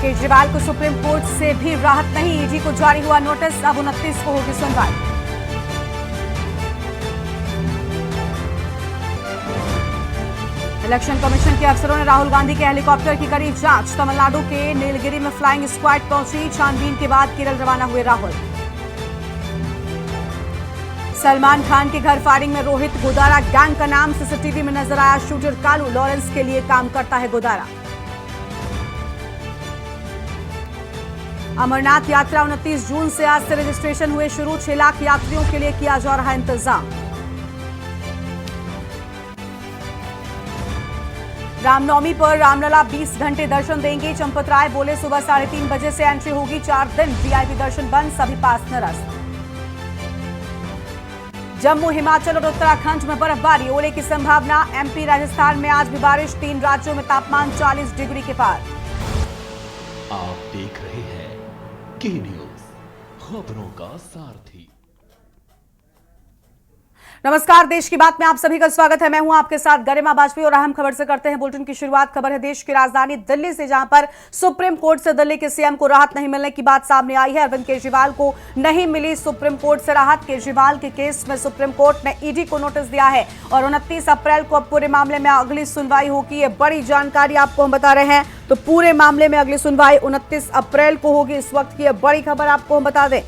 केजरीवाल को supreme court से भी राहत नहीं, ईडी को जारी हुआ नोटिस, अब 29 को होगी सुनवाई। इलेक्शन कमीशन के अफसरों ने राहुल गांधी के हेलीकॉप्टर की करी जांच, तमिलनाडु के नीलगिरी में फ्लाइंग स्क्वाड पहुंची, छानबीन के बाद केरल रवाना हुए राहुल। सलमान खान के घर फायरिंग में रोहित गोदारा गैंग का नाम, सीसीटीवी में नजर आया शूटर कालू, लॉरेंस के लिए काम करता है गोदारा। अमरनाथ यात्रा 29 जून से आज से रजिस्ट्रेशन हुए शुरू, 6 लाख यात्रियों के लिए किया जा रहा इंतजाम। रामनवमी पर रामलला 20 घंटे दर्शन देंगे, चंपत राय बोले सुबह 3:30 बजे से एंट्री होगी, 4 दिन वीआईपी दर्शन बंद, सभी पास निरस्त। जम्मू, हिमाचल और उत्तराखंड में बर्फबारी, ओले की संभावना, एमपी राजस्थान में आज भी बारिश, 3 राज्यों में तापमान 40 डिग्री के पार। आप देख रहे हैं के न्यूज, खबरों का सारथी। नमस्कार, देश की बात में आप सभी का स्वागत है। मैं हूं आपके साथ गरिमा वाजपेयी और अहम खबर से करते हैं बुलेटिन की शुरुआत। खबर है देश की राजधानी दिल्ली से, जहां पर सुप्रीम कोर्ट से दिल्ली के सीएम को राहत नहीं मिलने की बात सामने आई है। अरविंद केजरीवाल को नहीं मिली सुप्रीम कोर्ट से राहत। केजरीवाल के केस में सुप्रीम कोर्ट ने ईडी को नोटिस दिया है और 29 अप्रैल को अब पूरे मामले में अगली सुनवाई होगी। ये बड़ी जानकारी आपको हम बता रहे हैं। तो पूरे मामले में अगली सुनवाई 29 अप्रैल को होगी। इस वक्त की बड़ी खबर आपको हम बता दें।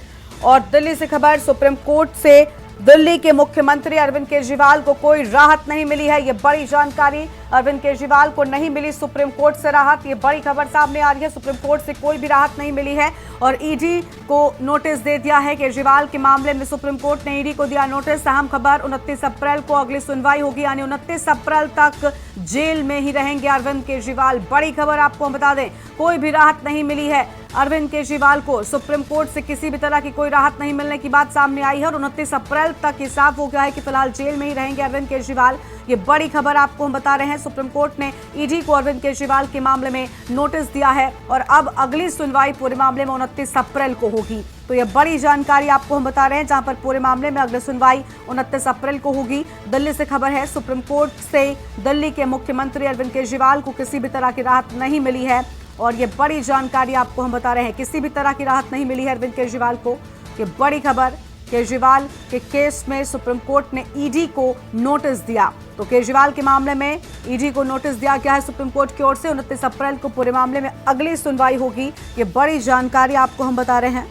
और दिल्ली से खबर, सुप्रीम कोर्ट से दिल्ली के मुख्यमंत्री अरविंद केजरीवाल को कोई राहत नहीं मिली है। ये बड़ी जानकारी, अरविंद केजरीवाल को नहीं मिली सुप्रीम कोर्ट से राहत, ये बड़ी खबर सामने आ रही है। सुप्रीम कोर्ट से कोई भी राहत नहीं मिली है और ईडी को नोटिस दे दिया है। केजरीवाल के मामले में सुप्रीम कोर्ट ने ईडी को दिया नोटिस। अहम खबर, 29 अप्रैल को अगली सुनवाई होगी, यानी 29 अप्रैल तक जेल में ही रहेंगे अरविंद केजरीवाल। बड़ी खबर आपको हम बता दें, कोई भी राहत नहीं मिली है अरविंद केजरीवाल को। सुप्रीम कोर्ट से किसी भी तरह की कोई राहत नहीं मिलने की बात सामने आई है और 29 अप्रैल तक ये साफ हो गया है कि फिलहाल जेल में ही रहेंगे अरविंद केजरीवाल। ये बड़ी खबर आपको हम बता रहे हैं। सुप्रीम कोर्ट ने ईडी को अरविंद केजरीवाल के मामले में नोटिस दिया है और अब अगली सुनवाई पूरे मामले में 29 अप्रैल को होगी। तो ये बड़ी जानकारी आपको हम बता रहे हैं, जहां पर पूरे मामले में अगली सुनवाई 29 अप्रैल को होगी। दिल्ली से खबर है, सुप्रीम कोर्ट से दिल्ली के मुख्यमंत्री अरविंद केजरीवाल को किसी भी तरह की राहत नहीं मिली है और ये बड़ी जानकारी आपको हम बता रहे हैं। किसी भी तरह की राहत नहीं मिली है अरविंद केजरीवाल को। ये बड़ी खबर, केजरीवाल के केस में सुप्रीम कोर्ट ने ईडी को नोटिस दिया। तो केजरीवाल के मामले में ईडी को नोटिस दिया गया है सुप्रीम कोर्ट की ओर से। 29 अप्रैल को पूरे मामले में अगली सुनवाई होगी। ये बड़ी जानकारी आपको हम बता रहे हैं।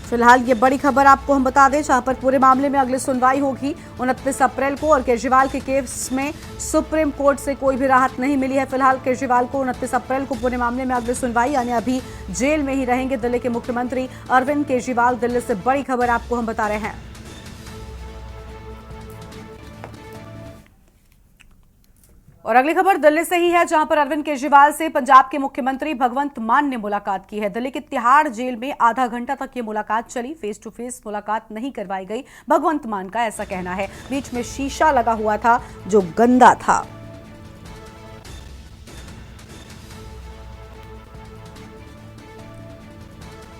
फिलहाल ये बड़ी खबर आपको हम बता दें, जहां पर पूरे मामले में अगली सुनवाई होगी 29 अप्रैल को और केजरीवाल के केस में सुप्रीम कोर्ट से कोई भी राहत नहीं मिली है। फिलहाल केजरीवाल को 29 अप्रैल को पूरे मामले में अगली सुनवाई, यानी अभी जेल में ही रहेंगे दिल्ली के मुख्यमंत्री अरविंद केजरीवाल। दिल्ली से बड़ी खबर आपको हम बता रहे हैं। और अगली खबर दिल्ली से ही है, जहां पर अरविंद केजरीवाल से पंजाब के मुख्यमंत्री भगवंत मान ने मुलाकात की है। दिल्ली के तिहाड़ जेल में आधा घंटा तक ये मुलाकात चली। फेस टू फेस मुलाकात नहीं करवाई गई, भगवंत मान का ऐसा कहना है। बीच में शीशा लगा हुआ था जो गंदा था।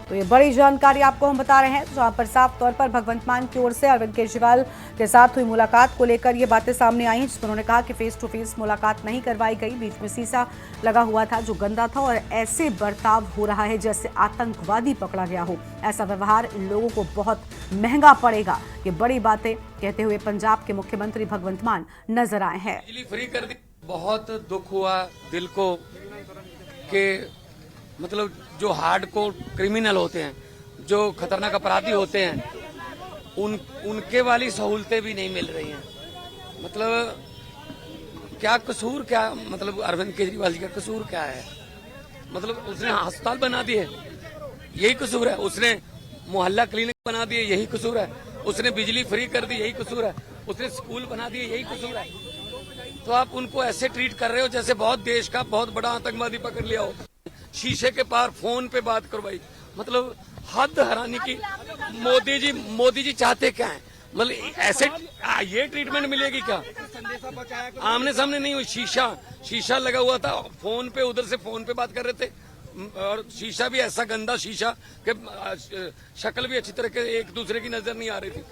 तो ये बड़ी जानकारी आपको हम बता रहे हैं, जहां पर साफ तौर पर भगवंत मान की ओर से अरविंद केजरीवाल के साथ हुई मुलाकात को लेकर ये बातें सामने आई, जिसमें उन्होंने कहा कि फेस टू फेस मुलाकात नहीं करवाई गई। बीच में शीशा लगा हुआ था जो गंदा था और ऐसे बर्ताव हो रहा है जैसे आतंकवादी पकड़ा गया हो। ऐसा व्यवहार इन लोगों को बहुत महंगा पड़ेगा। ये बड़ी बातें कहते हुए पंजाब के मुख्यमंत्री भगवंत मान नजर आए हैं। बिजली फ्री कर दी, बहुत दुख हुआ दिल को कि मतलब जो हार्डकोर क्रिमिनल होते हैं, जो खतरनाक अपराधी होते हैं, उनके वाली सहूलतें भी नहीं मिल रही हैं। मतलब क्या कसूर, क्या मतलब अरविंद केजरीवाल जी का कसूर क्या है? मतलब उसने अस्पताल बना दिए, यही कसूर है। उसने मोहल्ला क्लिनिक बना दिए, यही कसूर है। उसने बिजली फ्री कर दी, यही कसूर है। उसने स्कूल बना दिए, यही कसूर है। तो आप उनको ऐसे ट्रीट कर रहे हो जैसे बहुत देश का बहुत बड़ा आतंकवादी पकड़ लिया हो। शीशे के पार फोन पे बात करो भाई, मतलब हद हरानी की। मोदी जी चाहते क्या है? मतलब ऐसे ये ट्रीटमेंट मिलेगी क्या? आमने सामने नहीं हुई, शीशा लगा हुआ था, फोन पे उधर से फोन पे बात कर रहे थे। और शीशा भी ऐसा गंदा शीशा कि शक्ल भी अच्छी तरह के एक दूसरे की नजर नहीं आ रही थी।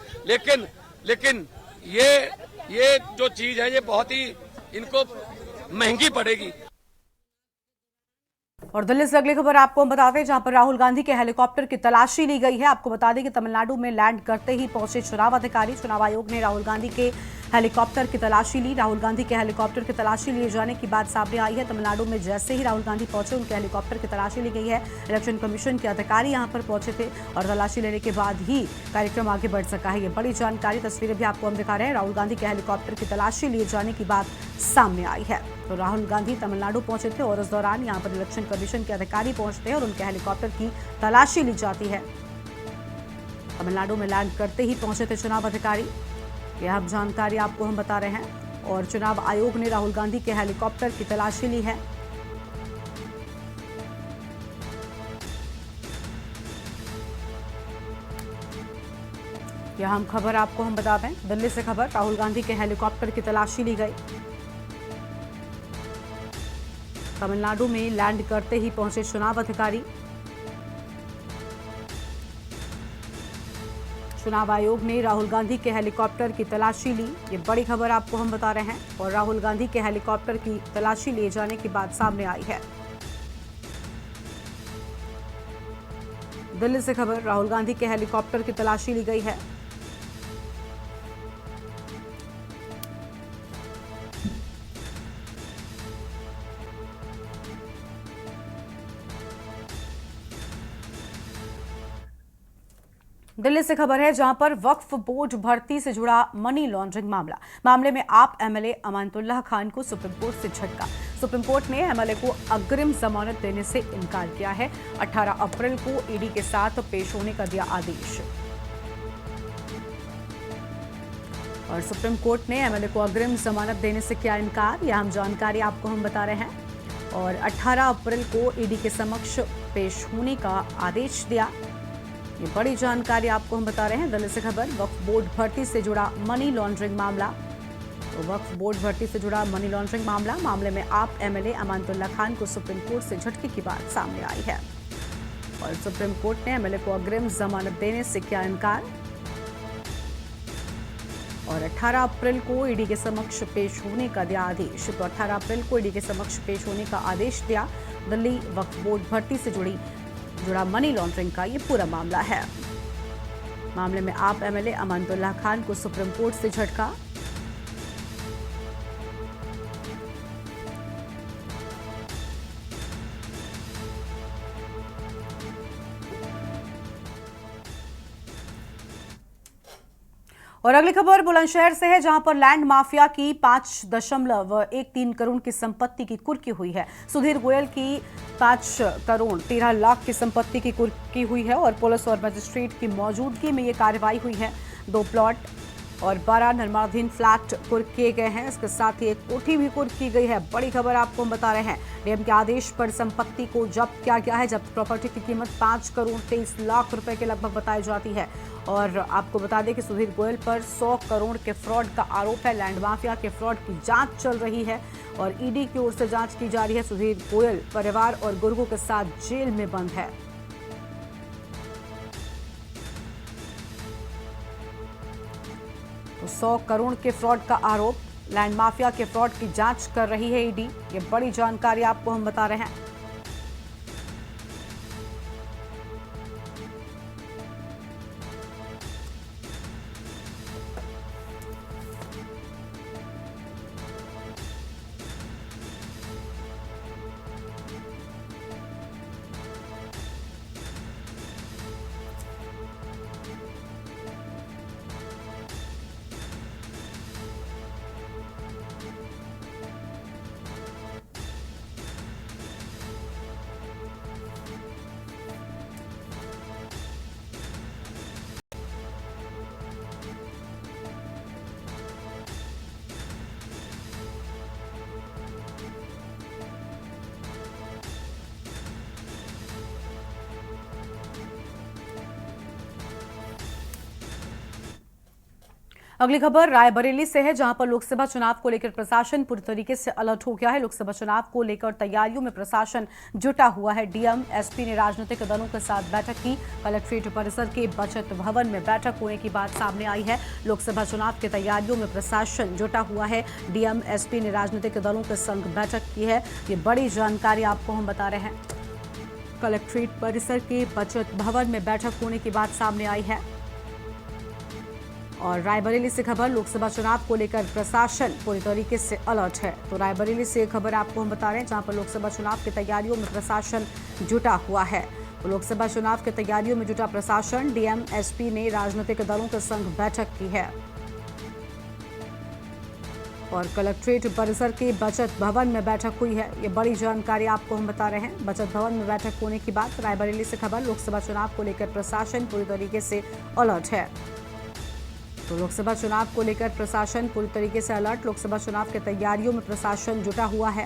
लेकिन ये जो चीज है ये बहुत ही इनको महंगी पड़ेगी। और दिल्ली से अगली खबर आपको हम बताते हैं, जहां पर राहुल गांधी के हेलीकॉप्टर की तलाशी ली गई है। आपको बता दें कि तमिलनाडु में लैंड करते ही पहुंचे चुनाव अधिकारी। चुनाव आयोग ने राहुल गांधी के हेलीकॉप्टर की तलाशी ली। राहुल गांधी के हेलीकॉप्टर की तलाशी लिए जाने की बात सामने आई है। तमिलनाडु में जैसे ही राहुल गांधी पहुंचे उनके हेलीकॉप्टर की तलाशी ली गई है। इलेक्शन कमीशन के अधिकारी यहां पर पहुंचे थे और तलाशी लेने के बाद ही कार्यक्रम आगे बढ़ सका है। ये बड़ी जानकारी, तस्वीरें भी आपको हम दिखा रहे हैं। राहुल गांधी के हेलीकॉप्टर की तलाशी लिए जाने की बात सामने आई है। तो राहुल गांधी तमिलनाडु पहुंचे थे और इस दौरान यहां पर इलेक्शन कमीशन के अधिकारी पहुंचते हैं और उनके हेलीकॉप्टर की तलाशी ली जाती है। तमिलनाडु में लैंड करते ही पहुंचे थे चुनाव अधिकारी। यह अब जानकारी आपको हम बता रहे हैं। और चुनाव आयोग ने राहुल गांधी के हेलीकॉप्टर की तलाशी ली है। यह हम खबर आपको हम बता दें, दिल्ली से खबर, राहुल गांधी के हेलीकॉप्टर की तलाशी ली गई। तमिलनाडु में लैंड करते ही पहुंचे चुनाव अधिकारी। चुनाव आयोग ने राहुल गांधी के हेलीकॉप्टर की तलाशी ली। ये बड़ी खबर आपको हम बता रहे हैं। और राहुल गांधी के हेलीकॉप्टर की तलाशी लिए जाने की बात सामने आई है। दिल्ली से खबर, राहुल गांधी के हेलीकॉप्टर की तलाशी ली गई है। दिल्ली से खबर है, जहां पर वक्फ बोर्ड भर्ती से जुड़ा मनी लॉन्ड्रिंग मामले में आप एमएलए अमानतुल्लाह खान को सुप्रीम कोर्ट से झटका। सुप्रीम कोर्ट ने एमएलए को अग्रिम जमानत देने से इनकार किया है। 18 अप्रैल को ईडी के साथ पेश होने का दिया आदेश। और सुप्रीम कोर्ट ने एमएलए को अग्रिम जमानत देने से किया इनकार। यह हम जानकारी आपको हम बता रहे हैं। और 18 अप्रैल को ईडी के समक्ष पेश होने का आदेश दिया। ये बड़ी जानकारी आपको हम बता रहे हैं। दिल्ली से खबर, वक्फ बोर्ड भर्ती से जुड़ा मनी लॉन्ड्रिंग मामला। तो वक्फ बोर्ड भर्ती से जुड़ा मनी लॉन्ड्रिंग मामले में आप एमएलए अमानतुल्लाह खान को सुप्रीम कोर्ट से झटके की बात सामने आई है। और सुप्रीम कोर्ट ने एमएलए को अग्रिम जमानत देने से किया इनकार। और 18 अप्रैल को ईडी के समक्ष पेश होने का दिया आदेश। तो 18 अप्रैल को ईडी के समक्ष पेश होने का आदेश दिया। दिल्ली वक्फ बोर्ड भर्ती से जुड़ा मनी लॉन्ड्रिंग का ये पूरा मामला है। मामले में आप एमएलए अमानतुल्लाह खान को सुप्रीम कोर्ट से झटका। और अगली खबर बुलंदशहर से है, जहां पर लैंड माफिया की 5.13 करोड़ की संपत्ति की कुर्की हुई है। सुधीर गोयल की 5 करोड़ 13 लाख की संपत्ति की कुर्की हुई है। और पुलिस और मजिस्ट्रेट की मौजूदगी में ये कार्रवाई हुई है। 2 प्लॉट और 12 निर्माणाधीन फ्लैट कुर्क किए गए हैं। इसके साथ ही एक कोठी भी कुर्क की गई है। बड़ी खबर आपको हम बता रहे हैं। डीएम के आदेश पर संपत्ति को जब्त किया गया है। जब्त प्रॉपर्टी की कीमत 5 करोड़ 23 लाख रुपए के लगभग बताई जाती है। और आपको बता दें कि सुधीर गोयल पर 100 करोड़ के फ्रॉड का आरोप है। लैंड माफिया के फ्रॉड की जांच चल रही है और ईडी की ओर से जांच की जा रही है। सुधीर गोयल परिवार और गुर्गों के साथ जेल में बंद है। तो 100 करोड़ के फ्रॉड का आरोप, लैंड माफिया के फ्रॉड की जांच कर रही है ईडी। ये बड़ी जानकारी आपको हम बता रहे हैं। अगली खबर रायबरेली से है, जहां पर लोकसभा चुनाव को लेकर प्रशासन पूरी तरीके से अलर्ट हो गया है। लोकसभा चुनाव को लेकर तैयारियों में प्रशासन जुटा हुआ है। डीएम एसपी ने राजनीतिक दलों के साथ बैठक की। कलेक्ट्रेट परिसर के बचत भवन में बैठक होने की बात सामने आई है। लोकसभा चुनाव की तैयारियों में प्रशासन जुटा हुआ है। डीएम एसपी ने राजनीतिक दलों के संग बैठक की है। ये बड़ी जानकारी आपको हम बता रहे हैं। कलेक्ट्रेट परिसर के बचत भवन में बैठक होने की बात सामने आई है। और रायबरेली से खबर, लोकसभा चुनाव को लेकर प्रशासन पूरी तरीके से अलर्ट है। तो रायबरेली से खबर आपको हम बता रहे हैं, जहां पर लोकसभा चुनाव की तैयारियों में प्रशासन जुटा हुआ है। तो लोकसभा चुनाव की तैयारियों में जुटा प्रशासन, डीएम एसपी ने राजनीतिक दलों के संग बैठक की है। और कलेक्ट्रेट परिसर के बचत भवन में बैठक हुई है। ये बड़ी जानकारी आपको हम बता रहे हैं। बचत भवन में बैठक होने की बात। रायबरेली से खबर, लोकसभा चुनाव को लेकर प्रशासन पूरी तरीके से अलर्ट है। तो लोकसभा चुनाव को लेकर प्रशासन पूरी तरीके से अलर्ट। लोकसभा चुनाव की तैयारियों में प्रशासन जुटा हुआ है।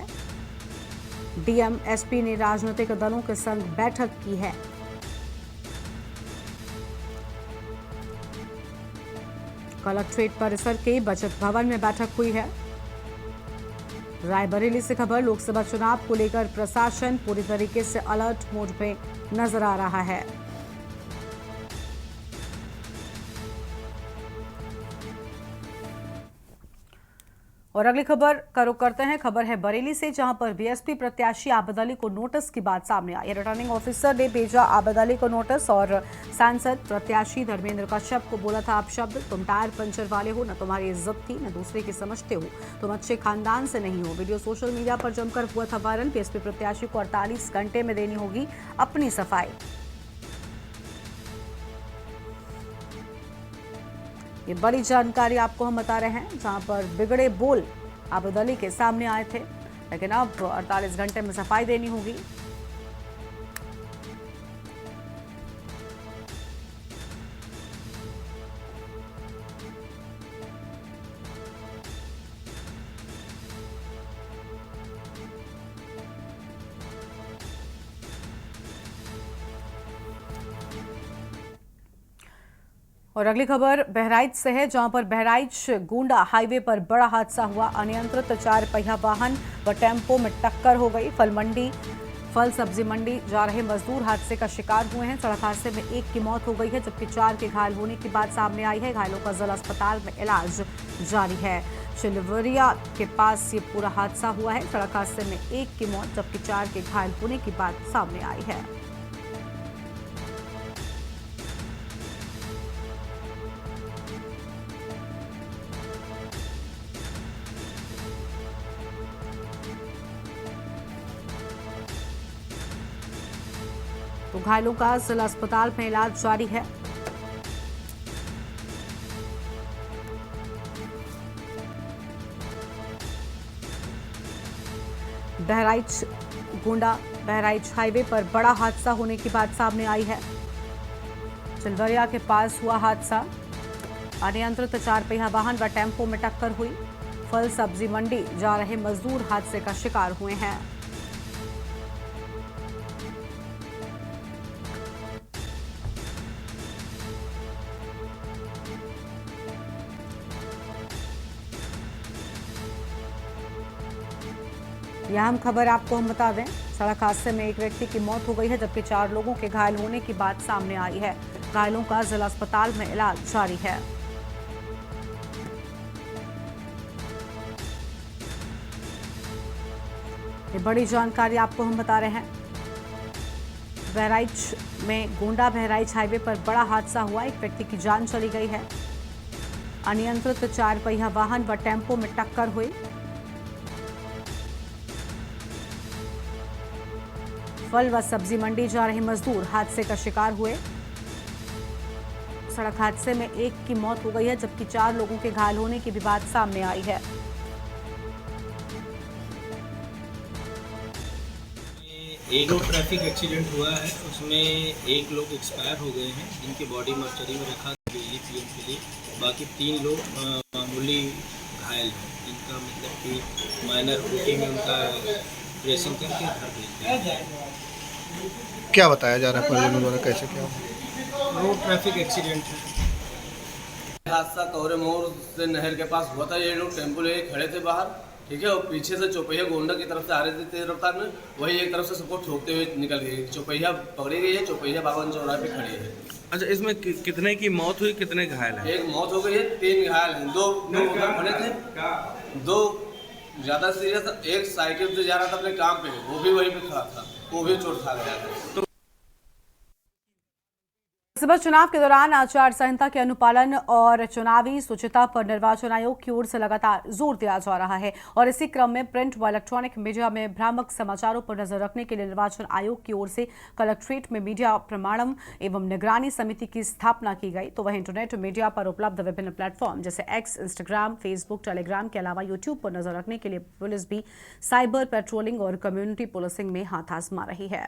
डीएम एसपी ने राजनीतिक दलों के संग बैठक की है। कलेक्ट्रेट परिसर के बचत भवन में बैठक हुई है। रायबरेली से खबर, लोकसभा चुनाव को लेकर प्रशासन पूरी तरीके से अलर्ट मोड पे नजर आ रहा है। और अगली खबर का रुख करते हैं। खबर है बरेली से, जहां पर बीएसपी प्रत्याशी आबिद अली को नोटिस की बात सामने आई। रिटर्निंग ऑफिसर ने भेजा आबिद अली को नोटिस और सांसद प्रत्याशी धर्मेंद्र कश्यप को बोला था आप शब्द, तुम टायर पंचर वाले हो, न तुम्हारी इज्जत थी, न दूसरे की समझते हो, तुम अच्छे खानदान से नहीं हो। वीडियो सोशल मीडिया पर जमकर हुआ था वायरल। बीएसपी प्रत्याशी को 48 घंटे में देनी होगी अपनी सफाई। ये बड़ी जानकारी आपको हम बता रहे हैं, जहां पर बिगड़े बोल आबिद अली के सामने आए थे, लेकिन अब 48 घंटे में सफाई देनी होगी। और अगली खबर बहराइच से है, जहां पर बहराइच गोंडा हाईवे पर बड़ा हादसा हुआ। अनियंत्रित 4 पहिया वाहन व टेम्पो में टक्कर हो गई। फल सब्जी मंडी जा रहे मजदूर हादसे का शिकार हुए हैं। सड़क हादसे में 1 की मौत हो गई है, जबकि 4 के घायल होने की बात सामने आई है। घायलों का जिला अस्पताल में इलाज जारी है। चिलवरिया के पास ये पूरा हादसा हुआ है। सड़क हादसे में 1 की मौत, जबकि 4 के घायल होने की बात सामने आई है। तो घायलों का जिला अस्पताल में इलाज जारी है। बहराइच गोंडा बहराइच हाईवे पर बड़ा हादसा होने की बात सामने आई है। चिलवरिया के पास हुआ हादसा। अनियंत्रित 4 पहिया वाहन व टेम्पो में टक्कर हुई। फल सब्जी मंडी जा रहे मजदूर हादसे का शिकार हुए हैं। यह अहम खबर आपको हम बता दें, सड़क हादसे में 1 व्यक्ति की मौत हो गई है, जबकि 4 लोगों के घायल होने की बात सामने आई है। घायलों का जिला अस्पताल में इलाज जारी है। ये बड़ी जानकारी आपको हम बता रहे हैं। बहराइच में गोंडा बहराइच हाईवे पर बड़ा हादसा हुआ। 1 व्यक्ति की जान चली गई है। अनियंत्रित 4 पहिया वाहन व टेम्पो में टक्कर हुई। फल व सब्जी मंडी जा रहे मजदूर हादसे का शिकार हुए। सड़क हादसे में 1 की मौत हो गई है, जबकि 4 लोगों के घायल होने की भी बात सामने आई है। एक रोड ट्रैफिक एक्सीडेंट हुआ है, उसमें 1 लोग एक्सपायर हो गए हैं, जिनकी बॉडी मर्चरी में रखा दिल्ली पीएम के लिए। बाकी 3 लोग मामूली घायल हैं, जिनका मतलब कि माइनर ओटी में उनका ड्रेसिंग करके घर भेज दिया। क्या बताया जा रहा है परिजनों द्वारा, कैसे क्या? रोड ट्रैफिक एक्सीडेंट है। हादसा कौरे मोड़ से नहर के पास हुआ था। ये लोग टेम्पो लेके खड़े थे बाहर, ठीक है, और पीछे से चौपहिया गोंडा की तरफ से आ रहे थे तेज रफ्तार में, वही एक तरफ से सबको ठोकते हुए निकल गई। चौपहिया पकड़ी गई है, चौपहिया बावन चौराहे पे खड़ी है। अच्छा, इसमें कितने की मौत हुई, कितने घायल हैं? एक मौत हो गई है, 3 घायल हैं। दो उधर खड़े थे, 2 ज्यादा सीरियस, एक साइकिल से जा रहा था अपने काम पे, वो भी वहीं पे खड़ा था, वो भी चोट खा गया था। लोकसभा चुनाव के दौरान आचार संहिता के अनुपालन और चुनावी शुचिता पर निर्वाचन आयोग की ओर से लगातार जोर दिया जा रहा है और इसी क्रम में प्रिंट व इलेक्ट्रॉनिक मीडिया में भ्रामक समाचारों पर नजर रखने के लिए निर्वाचन आयोग की ओर से कलेक्ट्रेट में मीडिया प्रमाणन एवं निगरानी समिति की स्थापना की गई। तो वहीं इंटरनेट मीडिया पर उपलब्ध विभिन्न प्लेटफॉर्म जैसे एक्स, इंस्टाग्राम, फेसबुक, टेलीग्राम के अलावा यूट्यूब पर नजर रखने के लिए पुलिस भी साइबर पेट्रोलिंग और कम्युनिटी पुलिसिंग में हाथ आजमा रही है।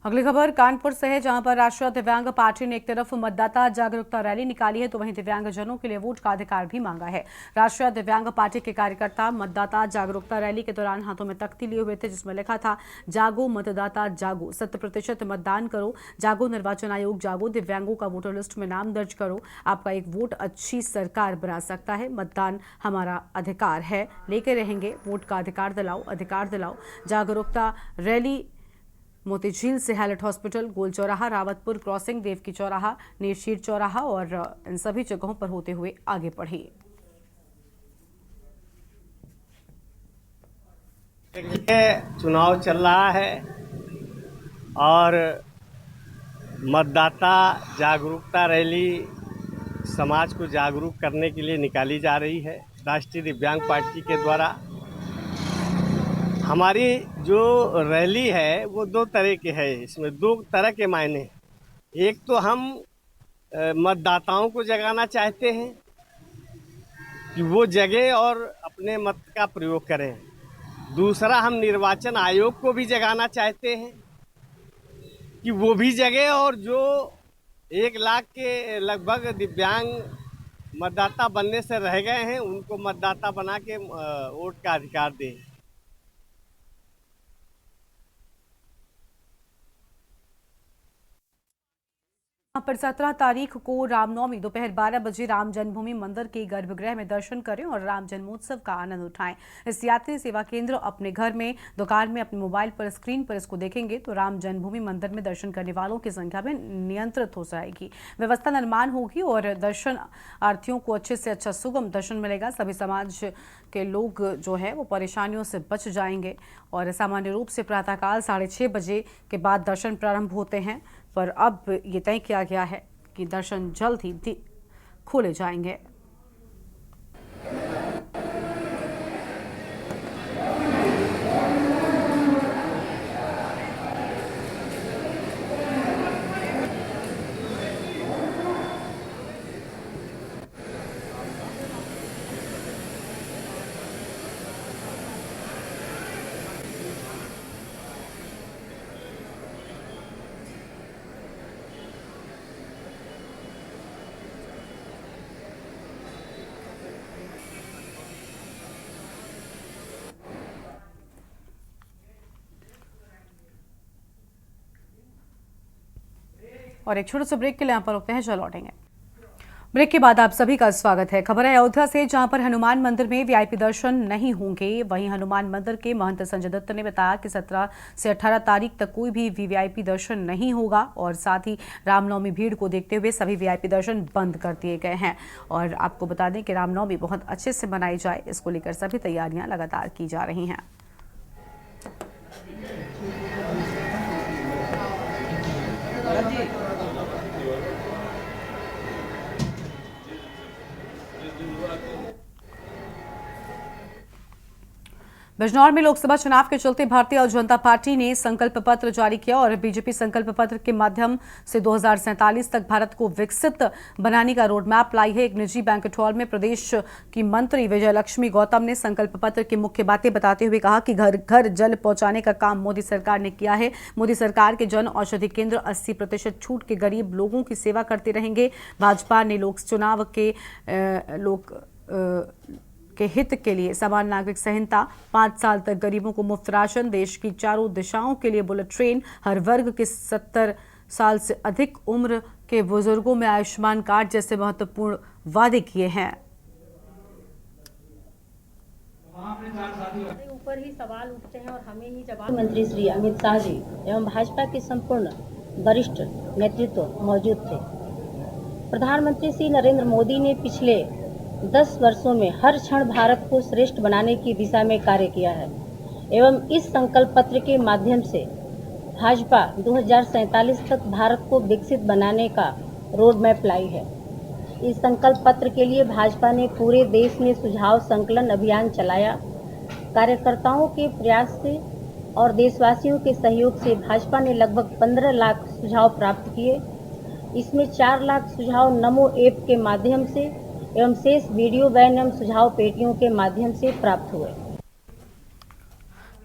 अगली खबर कानपुर से है, जहां पर राष्ट्रीय दिव्यांग पार्टी ने एक तरफ मतदाता जागरूकता रैली निकाली है तो वहीं दिव्यांगजनों के लिए वोट का अधिकार भी मांगा है। राष्ट्रीय दिव्यांग पार्टी के कार्यकर्ता मतदाता जागरूकता रैली के दौरान हाथों में तख्ती लिए हुए थे जिसमें लिखा था, जागो मतदाता जागो, 100% मतदान करो, जागो निर्वाचन आयोग जागो, दिव्यांगों का वोटर लिस्ट में नाम दर्ज करो, आपका एक वोट अच्छी सरकार बना सकता है, मतदान हमारा अधिकार है, लेके रहेंगे, वोट का अधिकार दिलाओ। जागरूकता रैली मोतीझील से हाइलैंड हॉस्पिटल, गोल चौराहा, रावतपुर क्रॉसिंग, देवकी चौराहा, नीरशीर चौराहा और इन सभी जगहों पर होते हुए आगे बढ़ी। चुनाव चल रहा है और मतदाता जागरूकता रैली समाज को जागरूक करने के लिए निकाली जा रही है राष्ट्रीय दिव्यांग पार्टी के द्वारा। हमारी जो रैली है वो 2 तरह की है, इसमें 2 तरह के मायने हैं। एक तो हम मतदाताओं को जगाना चाहते हैं कि वो जगे और अपने मत का प्रयोग करें। दूसरा, हम निर्वाचन आयोग को भी जगाना चाहते हैं कि वो भी जगे और जो 1 लाख के लगभग दिव्यांग मतदाता बनने से रह गए हैं उनको मतदाता बना के वोट का अधिकार दें। पर 17 तारीख को रामनवमी दोपहर 12 बजे राम जन्मभूमि मंदिर के गर्भगृह में दर्शन करें और राम जन्मोत्सव का आनंद उठाएं। इस यात्री सेवा केंद्र अपने घर में, दुकान में, अपने मोबाइल पर स्क्रीन पर इसको देखेंगे तो राम जन्मभूमि मंदिर में दर्शन करने वालों की संख्या में नियंत्रित हो जाएगी, व्यवस्था निर्माण होगी और दर्शनार्थियों को अच्छे से अच्छा सुगम दर्शन मिलेगा। सभी समाज के लोग जो है वो परेशानियों से बच जाएंगे और सामान्य रूप से प्रातःकाल 6:30 बजे के बाद दर्शन प्रारंभ होते हैं, पर अब ये तय किया गया है कि दर्शन जल्द ही खोले जाएंगे। और एक छोटे से ब्रेक के लिए यहाँ पर रुकते हैं, चल लौटेंगे। ब्रेक के बाद आप सभी का स्वागत है। खबर है अयोध्या से, जहां पर हनुमान मंदिर में वीआईपी दर्शन नहीं होंगे। वहीं हनुमान मंदिर के महंत संजय दत्त ने बताया कि 17 से 18 तारीख तक कोई भी वीआईपी दर्शन नहीं होगा और साथ ही रामनवमी भीड़ को देखते हुए सभी वीआईपी दर्शन बंद कर दिए गए हैं। और आपको बता दें कि रामनवमी बहुत अच्छे से मनाई जाए, इसको लेकर सभी तैयारियां लगातार की जा रही हैं। बिजनौर में लोकसभा चुनाव के चलते भारतीय जनता पार्टी ने संकल्प पत्र जारी किया और बीजेपी संकल्प पत्र के माध्यम से 2047 तक भारत को विकसित बनाने का रोड मैप लाई है। एक निजी बैंक्वेट हॉल में प्रदेश की मंत्री विजयलक्ष्मी गौतम ने संकल्प पत्र की मुख्य बातें बताते हुए कहा कि घर घर जल पहुंचाने का काम मोदी सरकार ने किया है। मोदी सरकार के जन औषधि केंद्र 80% छूट के गरीब लोगों की सेवा करते रहेंगे। भाजपा ने लोक चुनाव के हित के लिए समान नागरिक संहिता, 5 साल तक गरीबों को मुफ्त राशन, देश की चारों दिशाओं के लिए बुलेट ट्रेन, हर वर्ग के 70 साल से अधिक उम्र के बुजुर्गों में आयुष्मान कार्ड जैसे महत्वपूर्ण वादे किए हैं। ऊपर ही सवाल उठते हैं और हमें ही जवाब। मंत्री श्री अमित शाह जी एवं भाजपा के संपूर्ण वरिष्ठ नेतृत्व मौजूद थे। प्रधानमंत्री श्री नरेंद्र मोदी ने पिछले 10 वर्षों में हर क्षण भारत को श्रेष्ठ बनाने की दिशा में कार्य किया है एवं इस संकल्प पत्र के माध्यम से भाजपा 2047 तक भारत को विकसित बनाने का रोड मैप लाई है। इस संकल्प पत्र के लिए भाजपा ने पूरे देश में सुझाव संकलन अभियान चलाया। कार्यकर्ताओं के प्रयास से और देशवासियों के सहयोग से भाजपा ने लगभग 15 लाख सुझाव प्राप्त किए। इसमें 4 लाख सुझाव नमो ऐप के माध्यम से एवं शेष वीडियो वैन एवं सुझाव पेटियों के माध्यम से प्राप्त हुए।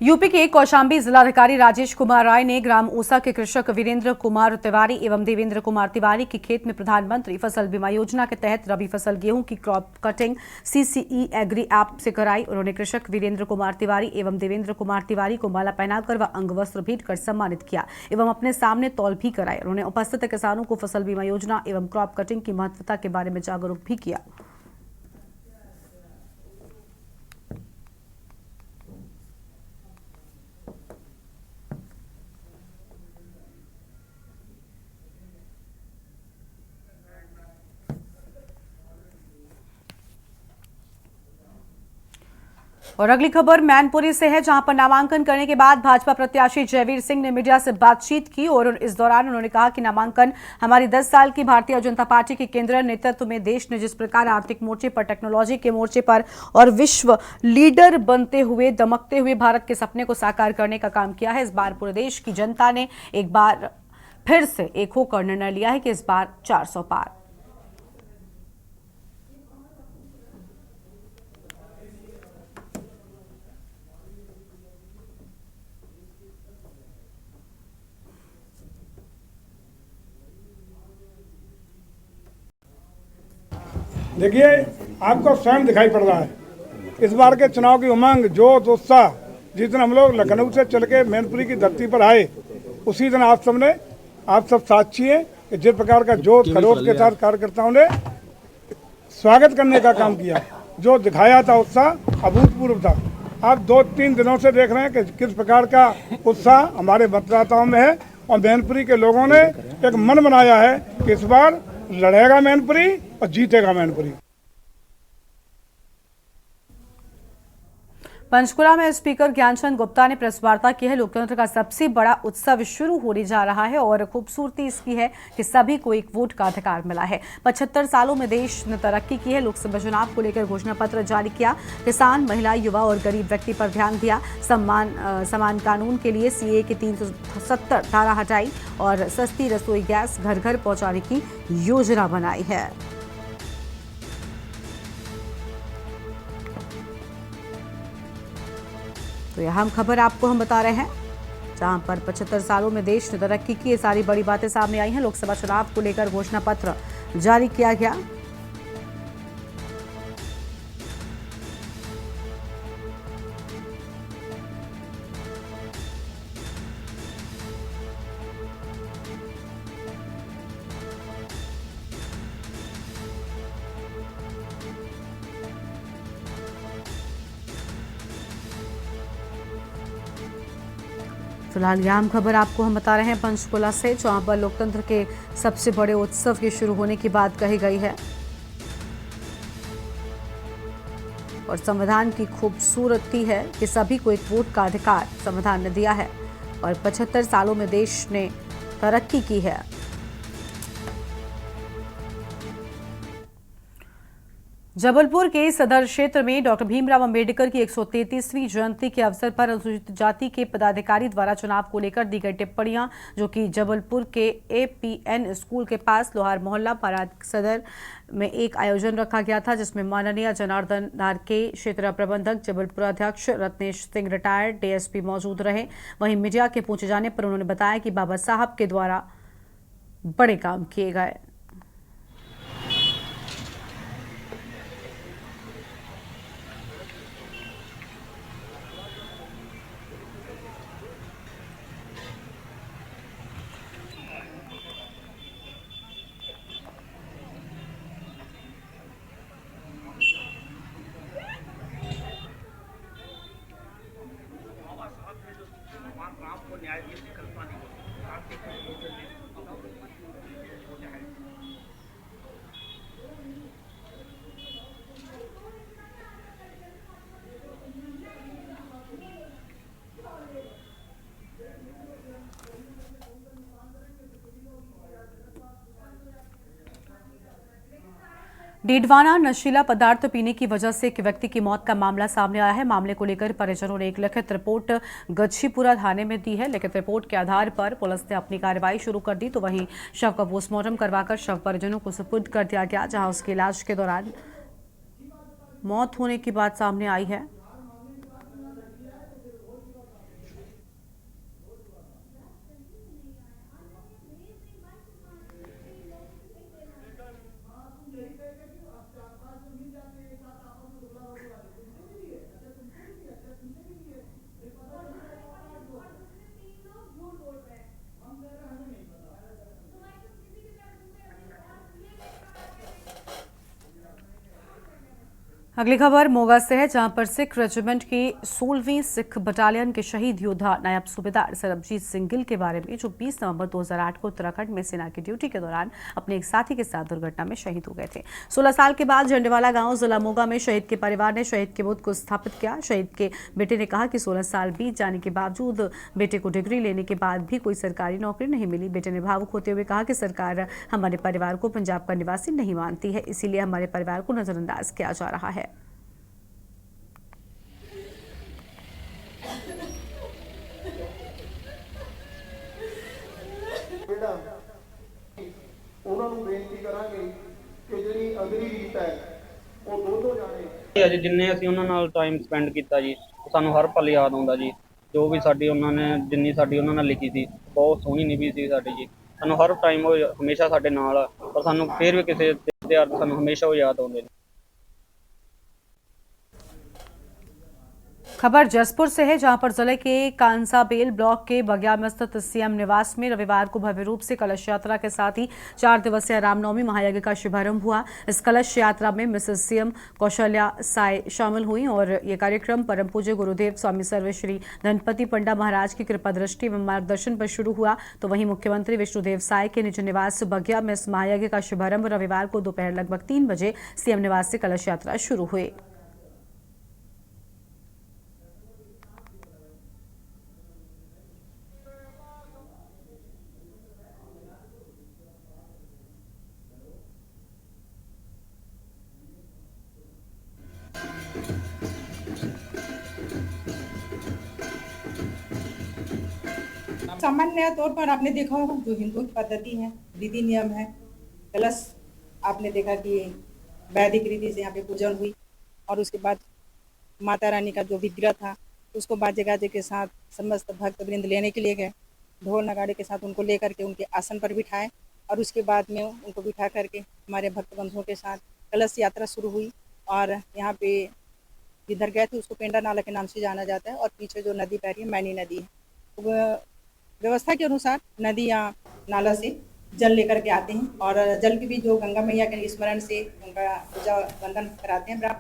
यूपी के कौशाम्बी जिलाधिकारी राजेश कुमार राय ने ग्राम ऊसा के कृषक वीरेंद्र कुमार तिवारी एवं देवेंद्र कुमार तिवारी के खेत में प्रधानमंत्री फसल बीमा योजना के तहत रबी फसल गेहूं की crop cutting CCE agri app से कराई। उन्होंने कृषक वीरेंद्र कुमार तिवारी एवं देवेंद्र कुमार तिवारी को माला पहनाकर व अंग वस्त्र भेंट कर सम्मानित किया एवं अपने सामने तौल भी कराए। उन्होंने उपस्थित किसानों को फसल बीमा योजना एवं क्रॉप कटिंग की महत्वता के बारे में जागरूक भी किया। और अगली खबर मैनपुरी से है, जहां पर नामांकन करने के बाद भाजपा प्रत्याशी जयवीर सिंह ने मीडिया से बातचीत की और इस दौरान उन्होंने कहा कि नामांकन हमारी 10 साल की भारतीय जनता पार्टी के केंद्रीय नेतृत्व में देश ने जिस प्रकार आर्थिक मोर्चे पर, टेक्नोलॉजी के मोर्चे पर और विश्व लीडर बनते हुए दमकते हुए भारत के सपने को साकार करने का काम किया है। इस बार पूरे देश की जनता ने एक बार फिर से एक होकर निर्णय लिया है कि इस बार 400 पार। देखिए, आपको स्वयं दिखाई पड़ रहा है इस बार के चुनाव की उमंग, जोश, उत्साह। जिस दिन हम लोग लखनऊ से चल के मैनपुरी की धरती पर आए, उसी दिन आप सब साक्षी हैं कि जिस प्रकार का जोश खरोश के साथ कार्यकर्ताओं ने स्वागत करने का काम किया, जो दिखाया था उत्साह अभूतपूर्व था। आप 2-3 दिनों से देख रहे हैं कि किस प्रकार का उत्साह हमारे मतदाताओं में है और मैनपुरी के लोगों ने एक मन बनाया है कि इस बार लड़ेगा मैनपुरी और जीतेगा मैनपुरी। पंचकुला में स्पीकर ज्ञानचंद गुप्ता ने प्रेस वार्ता की है। लोकतंत्र का सबसे बड़ा उत्सव शुरू होने जा रहा है और खूबसूरती इसकी है कि सभी को एक वोट का अधिकार मिला है। 75 सालों में देश ने तरक्की की है। लोकसभा चुनाव को लेकर घोषणा पत्र जारी किया। किसान, महिला, युवा और गरीब व्यक्ति पर ध्यान दिया। समान कानून के लिए CAA की 370 धारा हटाई और सस्ती रसोई गैस घर घर पहुंचाने की योजना बनाई है। तो यह अहम खबर आपको हम बता रहे हैं, जहां पर 75 सालों में देश ने तरक्की की। ये सारी बड़ी बातें सामने आई हैं। लोकसभा चुनाव को लेकर घोषणा पत्र जारी किया गया। फिलहाल यह अहम खबर आपको हम बता रहे हैं पंचकुला से, जहां पर लोकतंत्र के सबसे बड़े उत्सव के शुरू होने की बात कही गई है और संविधान की खूबसूरती है कि सभी को एक वोट का अधिकार संविधान ने दिया है और 75 सालों में देश ने तरक्की की है। जबलपुर के सदर क्षेत्र में डॉक्टर भीमराव अंबेडकर की 133वीं जयंती के अवसर पर अनुसूचित जाति के पदाधिकारी द्वारा चुनाव को लेकर दी गई टिप्पणियां, जो कि जबलपुर के एपीएन स्कूल के पास लोहार मोहल्ला पराग सदर में एक आयोजन रखा गया था, जिसमें माननीय जनार्दन धारके, क्षेत्र प्रबंधक जबलपुर अध्यक्ष रत्नेश सिंह रिटायर्ड डीएसपी मौजूद रहे। वहीं मीडिया के पूछे जाने पर उन्होंने बताया कि बाबा साहब के द्वारा बड़े काम किए गए। डीडवाना नशीला पदार्थ पीने की वजह से एक व्यक्ति की मौत का मामला सामने आया है। मामले को लेकर परिजनों ने एक लिखित रिपोर्ट गच्छीपुरा थाने में दी है। लिखित रिपोर्ट के आधार पर पुलिस ने अपनी कार्रवाई शुरू कर दी, तो वहीं शव का पोस्टमार्टम करवाकर शव परिजनों को सुपुर्द कर दिया गया, जहां उसके इलाज के दौरान मौत होने की बात सामने आई है। अगली खबर मोगा से है, जहां पर सिख रेजिमेंट की 16वीं सिख बटालियन के शहीद योद्धा नायब सूबेदार सरबजीत सिंह गिल के बारे में, जो 20 नवंबर 2008 को उत्तराखंड में सेना की ड्यूटी के दौरान अपने एक साथी के साथ दुर्घटना में शहीद हो गए थे। 16 साल के बाद झंडेवाला गांव जिला मोगा में शहीद के परिवार ने शहीद के बुत को स्थापित किया। शहीद के बेटे ने कहा कि 16 साल बीत जाने के बावजूद बेटे को डिग्री लेने के बाद भी कोई सरकारी नौकरी नहीं मिली। बेटे ने भावुक होते हुए कहा कि सरकार हमारे परिवार को पंजाब का निवासी नहीं मानती है, इसीलिए हमारे परिवार को नजरअंदाज किया जा रहा है। ਅੱਜ ਜਿੰਨੇ ਅਸੀਂ ਉਹਨਾਂ ਨਾਲ ਟਾਈਮ ਸਪੈਂਡ ਕੀਤਾ ਜੀ, ਸਾਨੂੰ ਹਰ ਪਲ ਯਾਦ ਆਉਂਦਾ ਜੀ। ਜੋ ਵੀ ਸਾਡੀ ਉਹਨਾਂ ਨੇ ਜਿੰਨੀ ਸਾਡੀ ਉਹਨਾਂ ਨਾਲ ਲਿਖੀ ਸੀ, ਬਹੁਤ ਸੋਹਣੀ ਨਿਭੀ ਸੀ ਸਾਡੀ ਜੀ। ਸਾਨੂੰ ਹਰ ਟਾਈਮ ਉਹ ਹਮੇਸ਼ਾ ਸਾਡੇ ਨਾਲ ਆ, ਪਰ ਸਾਨੂੰ ਫਿਰ ਵੀ ਕਿਸੇ ਤਿਉਹਾਰ ਤੇ ਸਾਨੂੰ हमेशा ਉਹ याद ਆਉਂਦੇ ਨੇ। खबर जसपुर से है, जहां पर जिले के कांसाबेल ब्लॉक के बगिया में स्थित सीएम निवास में रविवार को भव्य रूप से कलश यात्रा के साथ ही 4 दिवसीय रामनवमी महायज्ञ का शुभारंभ हुआ। इस कलश यात्रा में मिसेस सीएम कौशल्या साय शामिल हुई और ये कार्यक्रम परम पूज्य गुरुदेव स्वामी सर्वश्री धनपति पंडा महाराज की कृपा दृष्टि व मार्गदर्शन पर शुरू हुआ। तो वहीं मुख्यमंत्री विष्णुदेव साय के निज निवास बगिया में इस महायज्ञ का शुभारंभ रविवार को दोपहर लगभग 3 बजे सीएम निवास से कलश यात्रा शुरू हुई। सामान्य तौर पर आपने देखा होगा जो हिंदुओं की पद्धति है, विधि नियम है, कलश आपने देखा कि वैदिक रीति से यहाँ पे पूजन हुई और उसके बाद माता रानी का जो विग्रह था उसको बाजे गाजे के साथ समस्त भक्त वृंद लेने के लिए गए। ढोल नगाड़े के साथ उनको लेकर के उनके आसन पर बिठाए और उसके बाद में उनको बिठा करके हमारे भक्त बंधुओं के साथ कलश यात्रा शुरू हुई। और यहाँ पे जिधर गए थे उसको पेंडा नाला के नाम से जाना जाता है और पीछे जो नदी बह रही है मैनी नदी है, तो व्यवस्था के अनुसार नदी या नाला से जल लेकर के आते हैं और जल की भी जो गंगा मैया के स्मरण से उनका पूजा वंदन कराते हैं।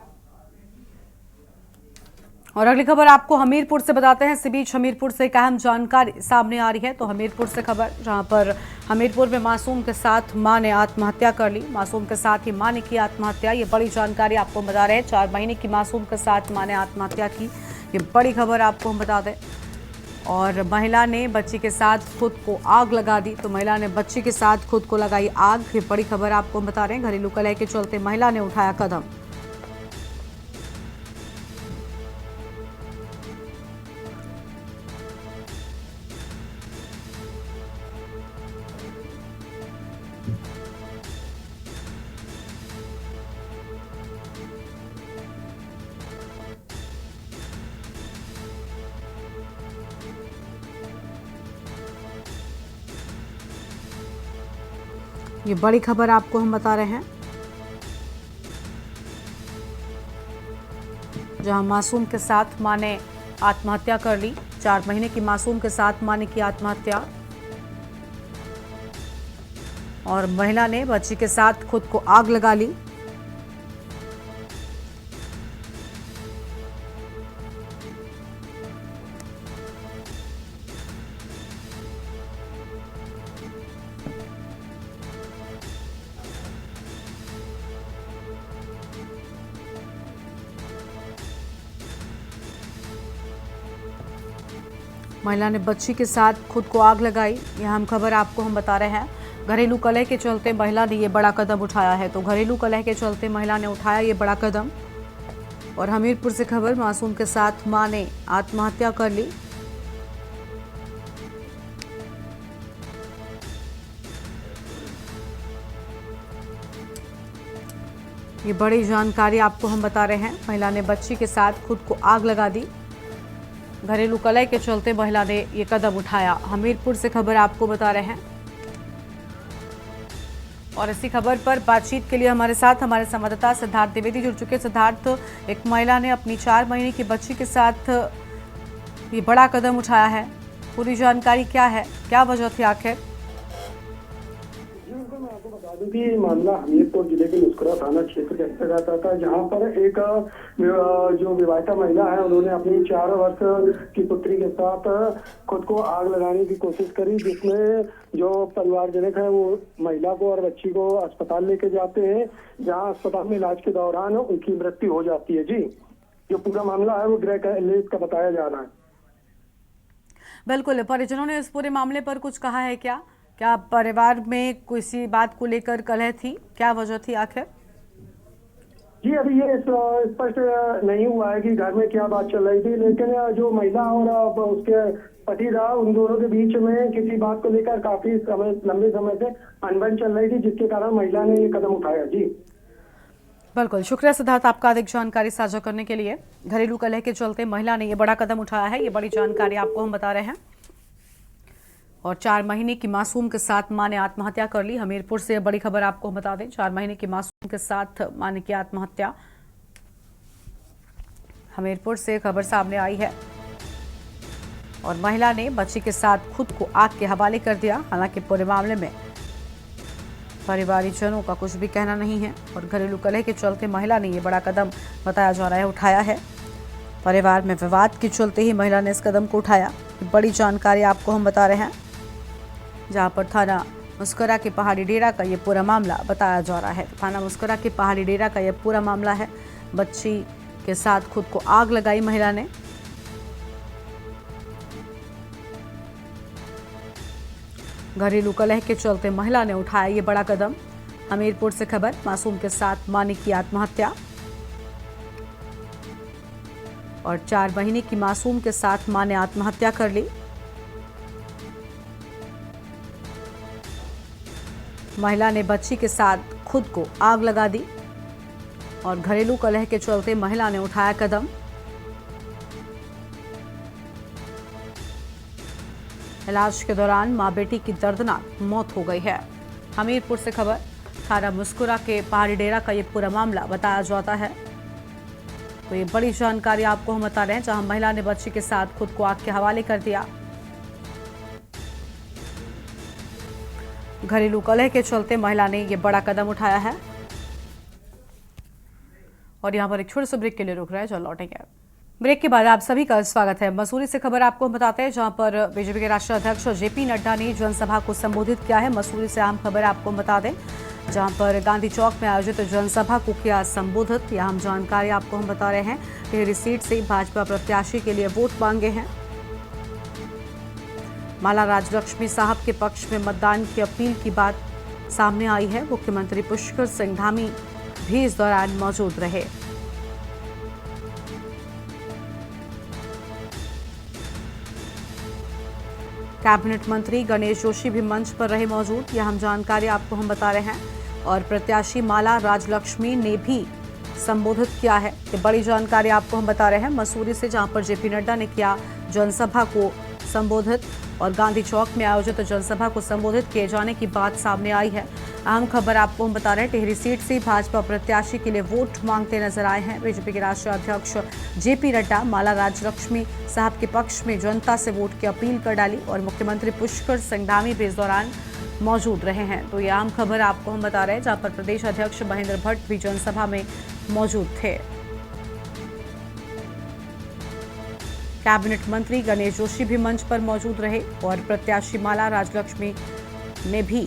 और अगली खबर आपको हमीरपुर से बताते हैं। इसी बीच हमीरपुर से एक अहम जानकारी सामने आ रही है, तो हमीरपुर से खबर, जहां पर हमीरपुर में मासूम के साथ मां ने आत्महत्या कर ली। मासूम के साथ ही मां ने की आत्महत्या, ये बड़ी जानकारी आपको बता रहे हैं। 4 महीने की मासूम के साथ मां ने आत्महत्या की, ये बड़ी खबर आपको हम बता दें। और महिला ने बच्ची के साथ खुद को आग लगा दी, तो महिला ने बच्ची के साथ खुद को लगाई आग, ये बड़ी खबर आपको बता रहे हैं। घरेलू कलह के चलते महिला ने उठाया कदम। ये बड़ी खबर आपको हम बता रहे हैं, जहां मासूम के साथ मां ने आत्महत्या कर ली। 4 महीने की मासूम के साथ मां ने की आत्महत्या और महिला ने बच्ची के साथ खुद को आग लगा ली। महिला ने बच्ची के साथ खुद को आग लगाई। यह अहम खबर आपको हम बता रहे हैं। घरेलू कलह के चलते महिला ने ये बड़ा कदम उठाया है। तो घरेलू कलह के चलते महिला ने उठाया ये बड़ा कदम। और हमीरपुर से खबर, मासूम के साथ मां ने आत्महत्या कर ली। ये बड़ी जानकारी आपको हम बता रहे हैं। महिला ने बच्ची के साथ खुद को आग लगा दी। घरेलू कलह के चलते महिला ने ये कदम उठाया। हमीरपुर से खबर आपको बता रहे हैं। और इसी खबर पर बातचीत के लिए हमारे साथ हमारे संवाददाता सिद्धार्थ द्विवेदी जुड़ चुके। सिद्धार्थ, एक महिला ने अपनी 4 महीने की बच्ची के साथ ये बड़ा कदम उठाया है, पूरी जानकारी क्या है, क्या वजह थी आखिर? मैं आपको बता दूं कि मामला हमीरपुर जिले के मुस्कुरा थाना क्षेत्र के अंतर्गत आता है, जहां पर एक जो विवाहिता महिला है, उन्होंने अपनी 4 वर्ष की पुत्री के साथ खुद को आग लगाने की कोशिश करी, जिसमें जो परिवारजनक है वो महिला को और बच्ची को अस्पताल लेके जाते हैं, जहां अस्पताल में इलाज के दौरान उनकी मृत्यु हो जाती है। जी, जो पूरा मामला है वो गृह का बताया जा रहा है। बिल्कुल, परिजनों ने इस पूरे मामले पर कुछ कहा है क्या? क्या परिवार में किसी बात को लेकर कलह थी? क्या वजह थी आखिर? जी, अभी ये स्पष्ट नहीं हुआ है कि घर में क्या बात चल रही थी, लेकिन जो महिला और उसके पति था, उन दोनों के बीच में किसी बात को लेकर काफी लंबे समय से अनबन चल रही थी, जिसके कारण महिला ने ये कदम उठाया। जी बिल्कुल, शुक्रिया सिद्धार्थ आपका अधिक जानकारी साझा करने के लिए। घरेलू कलह के चलते महिला ने ये बड़ा कदम उठाया है, ये बड़ी जानकारी आपको हम बता रहे हैं। और 4 महीने की मासूम के साथ मां ने आत्महत्या कर ली। हमीरपुर से बड़ी खबर आपको हम बता दें, 4 महीने की मासूम के साथ मां ने की आत्महत्या। हमीरपुर से खबर सामने आई है और महिला ने बच्ची के साथ खुद को आग के हवाले कर दिया। हालांकि पूरे मामले में परिवारजनों का कुछ भी कहना नहीं है और घरेलू कलह के चलते महिला ने ये बड़ा कदम बताया जा रहा है उठाया है। परिवार में विवाद के चलते ही महिला ने इस कदम को उठाया। बड़ी जानकारी आपको हम बता रहे हैं, जहां पर थाना मुस्कुरा के पहाड़ी डेरा का ये पूरा मामला बताया जा रहा है। थाना मुस्कुरा के पहाड़ी डेरा का ये पूरा मामला है। बच्ची के साथ खुद को आग लगाई महिला ने। घरेलू कलह के चलते महिला ने उठाया ये बड़ा कदम। हमीरपुर से खबर, मासूम के साथ मां ने की आत्महत्या और 4 महीने की मासूम के साथ मां ने आत्महत्या कर ली। महिला ने बच्ची के साथ खुद को आग लगा दी और घरेलू कलह के चलते महिला ने उठाया कदम। इलाज के दौरान मां बेटी की दर्दनाक मौत हो गई है। हमीरपुर से खबर, थाना मुस्कुरा के पहाड़ी डेरा का ये पूरा मामला बताया जाता है। तो ये बड़ी जानकारी आपको हम बता रहे हैं, जहां महिला ने बच्ची के साथ खुद को आग के हवाले कर दिया। घरेलू कलह के चलते महिला ने ये बड़ा कदम उठाया है। और यहां पर एक छोटे से ब्रेक के लिए रुक रहा है, चलो लौटेंगे। ब्रेक के बाद आप सभी का स्वागत है। मसूरी से खबर आपको हम बताते हैं, जहां पर बीजेपी के राष्ट्रीय अध्यक्ष जेपी नड्डा ने जनसभा को संबोधित किया है। मसूरी से आम खबर आपको हम बता दें, जहां पर गांधी चौक में आयोजित जनसभा को किया संबोधित। यह हम जानकारी आपको हम बता रहे हैं। टिहरी सीट से भाजपा प्रत्याशी के लिए वोट मांगे हैं। माला राजलक्ष्मी साहब के पक्ष में मतदान की अपील की बात सामने आई है। मुख्यमंत्री पुष्कर सिंह धामी भी इस दौरान मौजूद रहे। कैबिनेट मंत्री गणेश जोशी भी मंच पर रहे मौजूद। यह हम जानकारी आपको हम बता रहे हैं। और प्रत्याशी माला राजलक्ष्मी ने भी संबोधित किया है। ये बड़ी जानकारी आपको हम बता रहे हैं मसूरी से, जहां पर जेपी नड्डा ने किया जनसभा को संबोधित और गांधी चौक में आयोजित जनसभा को संबोधित किए जाने की बात सामने आई है। अहम खबर आपको हम बता रहे हैं, टिहरी सीट से भाजपा प्रत्याशी के लिए वोट मांगते नजर आए हैं बीजेपी के राष्ट्रीय अध्यक्ष जेपी नड्डा। माला राजलक्ष्मी साहब के पक्ष में जनता से वोट की अपील कर डाली और मुख्यमंत्री पुष्कर सिंह धामी भी इस दौरान मौजूद रहे हैं। तो यह अहम खबर आपको हम बता रहे हैं, जहां पर प्रदेश अध्यक्ष महेंद्र भट्ट भी जनसभा में मौजूद थे। कैबिनेट मंत्री गणेश जोशी भी मंच पर मौजूद रहे और प्रत्याशी माला राजलक्ष्मी ने भी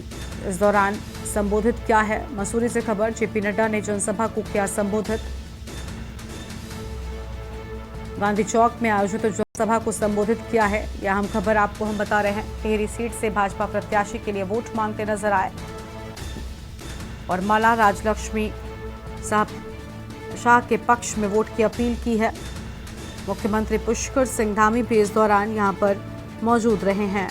इस दौरान संबोधित किया है। मसूरी से खबर, जेपी नड्डा ने जनसभा को किया संबोधित। गांधी चौक में आयोजित जनसभा को संबोधित किया है। यह अहम खबर आपको हम बता रहे हैं, टिहरी सीट से भाजपा प्रत्याशी के लिए वोट मांगते नजर आए और माला राजलक्ष्मी साहब शाह के पक्ष में वोट की अपील की है। मुख्यमंत्री पुष्कर सिंह धामी भी इस दौरान यहां पर मौजूद रहे हैं।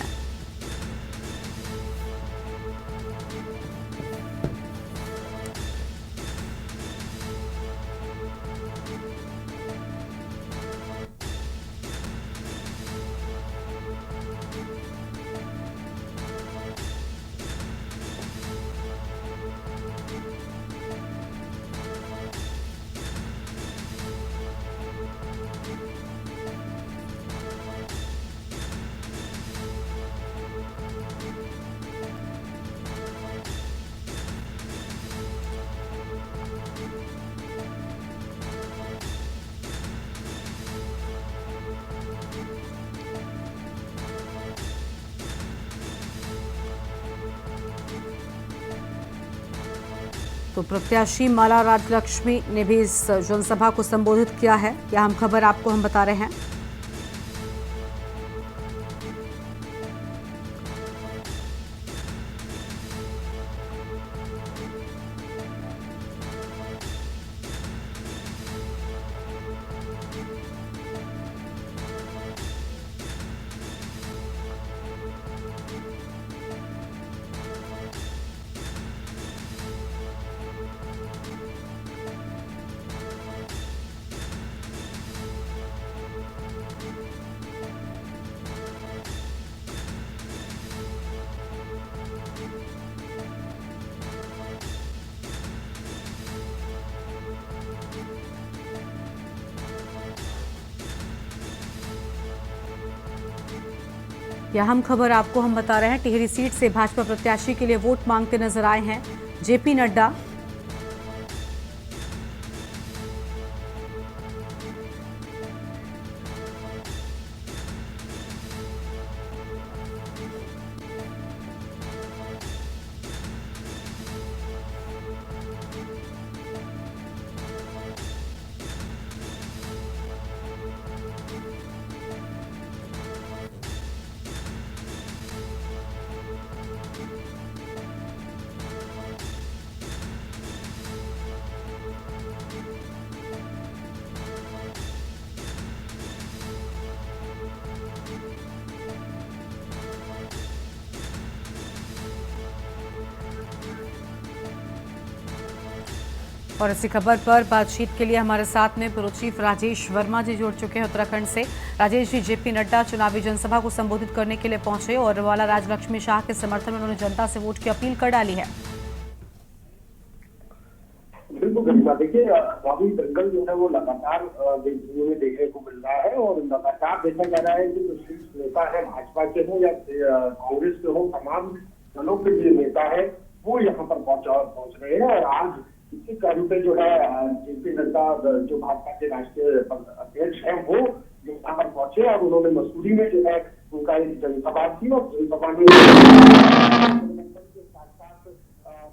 तो प्रत्याशी माला राजलक्ष्मी ने भी इस जनसभा को संबोधित किया है। यह अहम खबर आपको हम बता रहे हैं। यह अहम खबर आपको हम बता रहे हैं, टिहरी सीट से भाजपा प्रत्याशी के लिए वोट मांगते नजर आए हैं जेपी नड्डा। और इसी खबर पर बातचीत के लिए हमारे साथ में ब्यूरो चीफ राजेश वर्मा जी जुड़ चुके हैं उत्तराखंड से। राजेश जी, जेपी नड्डा चुनावी जनसभा को संबोधित करने के लिए पहुंचे और माला राजलक्ष्मी शाह के समर्थन में उन्होंने जनता से वोट की अपील कर डाली है। बिल्कुल गरिमा, देखिए अभी दंगल जो है वो लगातार देशभर में देखने को मिल रहा है और लगातार देखा जा रहा है कि जो शीर्ष नेता है भाजपा के हो या कांग्रेस के हो, तमाम दलों के जो नेता है वो यहाँ पर पहुंच रहे हैं। और आज इसी क्रम पे जो है जेपी नड्डा जो भाजपा के राष्ट्रीय अध्यक्ष हैं वो यहाँ पर पहुंचे और उन्होंने मसूरी में जो है उनका एक जनसभा थी और जनसभा में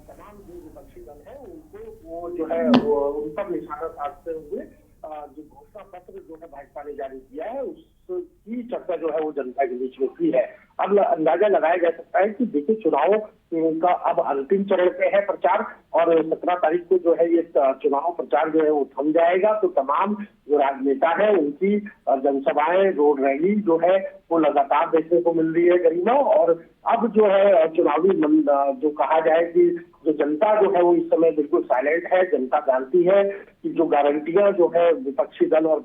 तमाम जो विपक्षी दल है उनको वो जो है उन पर निशाना साधते हुए जो घोषणा पत्र जो है भाजपा ने जारी किया है उसकी चर्चा जो है वो जनता के बीच में की है। अब अंदाजा लगाया जा सकता है कि देखिए चुनाव का अब अंतिम चरण पे है प्रचार और 17 तारीख को जो है ये चुनाव प्रचार जो है वो थम जाएगा। तो तमाम जो राजनेता है उनकी जनसभाएं, रोड रैली जो है वो लगातार देखने को मिल रही है गरिमा। और अब जो है चुनावी जो कहा जाए कि जो जनता जो है वो इस समय बिल्कुल साइलेंट है। जनता जानती है कि जो गारंटियां जो है विपक्षी दल और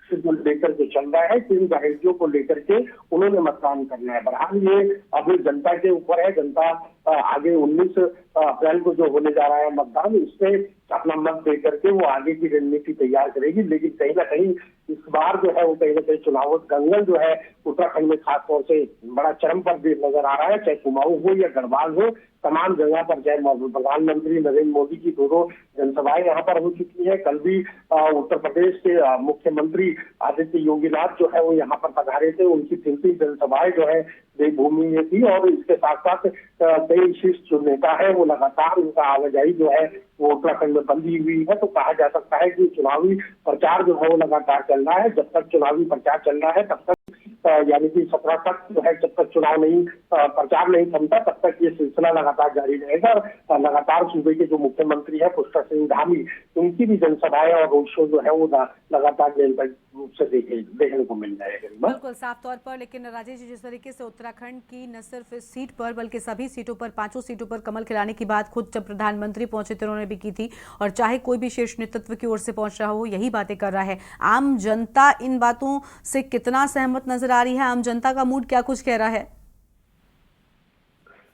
को लेकर के चल रहा है, किन गारंटियों को लेकर के उन्होंने मतदान करना है। बहरहाल ये अभी जनता के ऊपर है। जनता आगे 19 अप्रैल को जो होने जा रहा है मतदान, उसमें अपना मत दे करके वो आगे की रणनीति तैयार करेगी। लेकिन कहीं ना कहीं इस बार जो है वो कहीं ना कहीं चुनाव दंगल जो है उत्तराखंड में खासतौर से बड़ा चरम पर नजर आ रहा है। चाहे कुमाऊं हो या गढ़वाल हो, तमाम जगह पर चाहे प्रधानमंत्री नरेंद्र मोदी की दो जनसभाएं यहाँ पर हो चुकी है। कल भी उत्तर प्रदेश के मुख्यमंत्री आदित्य योगीनाथ जो है वो यहाँ पर पधारे थे। उनकी 3 जनसभाएं जो है देवभूमि में थी और इसके साथ साथ कई शीर्ष जो नेता है वो लगातार उनका आवाजाही जो है वो उत्तराखंड में बंदी हुई है। तो कहा जा सकता है कि चुनावी प्रचार जो है वो लगातार चल रहा है। जब तक चुनावी प्रचार चल रहा है तब तक यानी कि 17 तक जो है जब तक चुनाव नहीं प्रचार नहीं थमता तब तक ये सिलसिला लगातार जारी रहेगा। लगातार सूबे के जो मुख्यमंत्री है पुष्कर सिंह धामी, उनकी भी जनसभाएं और रोड शो जो है वो लगातार निरंतर रूप से देखने को मिल रहा है। बिल्कुल साफ तौर पर। लेकिन राजेश जी, जिस तरीके से उत्तराखंड की न सिर्फ इस सीट पर बल्कि सभी सीटों पर 5 सीटों पर कमल खिलाने की बात खुद जब प्रधानमंत्री पहुंचे थे उन्होंने भी की थी, और चाहे कोई भी शीर्ष नेतृत्व की ओर से पहुंच रहा हो यही बातें कर रहा है। आम जनता इन बातों से कितना सहमत नजर आ रही है? आम जनता का मूड क्या कुछ कह रहा है?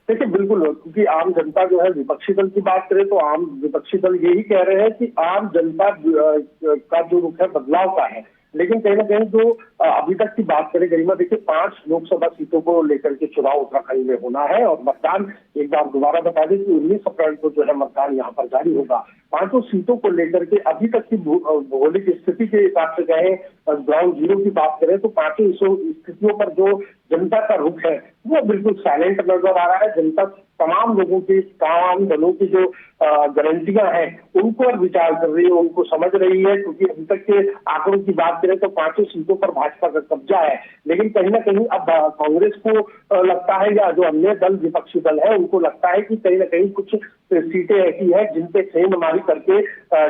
देखिए बिल्कुल, क्योंकि आम जनता जो है विपक्षी दल की बात करें तो आम विपक्षी दल यही कह रहे हैं कि आम जनता का जो रुख है बदलाव का है। लेकिन कहीं ना कहीं जो अभी तक की बात करें गरिमा, देखिए 5 लोकसभा सीटों को लेकर के चुनाव उत्तराखंड में होना है और मतदान एक बार दोबारा बता दें कि 19 अप्रैल को जो है मतदान यहाँ पर जारी होगा। 5 सीटों को लेकर के अभी तक की भौगोलिक स्थिति के हिसाब से कहें, ग्राउंड जीरो की बात करें तो 5 स्थितियों पर जो जनता का रुख है वो बिल्कुल साइलेंट नजर आ रहा है। जनता तमाम लोगों की, तमाम दलों की जो गारंटियां हैं उन पर विचार कर रही है, उनको समझ रही है। क्योंकि अभी तक के आंकड़ों की बात करें तो 5 सीटों पर भाजपा का कब्जा है। लेकिन कहीं ना कहीं अब कांग्रेस को लगता है या जो अन्य दल विपक्षी दल है उनको लगता है कि कहीं ना कहीं कुछ सीटें ऐसी है जिन पे सेंधमारी करके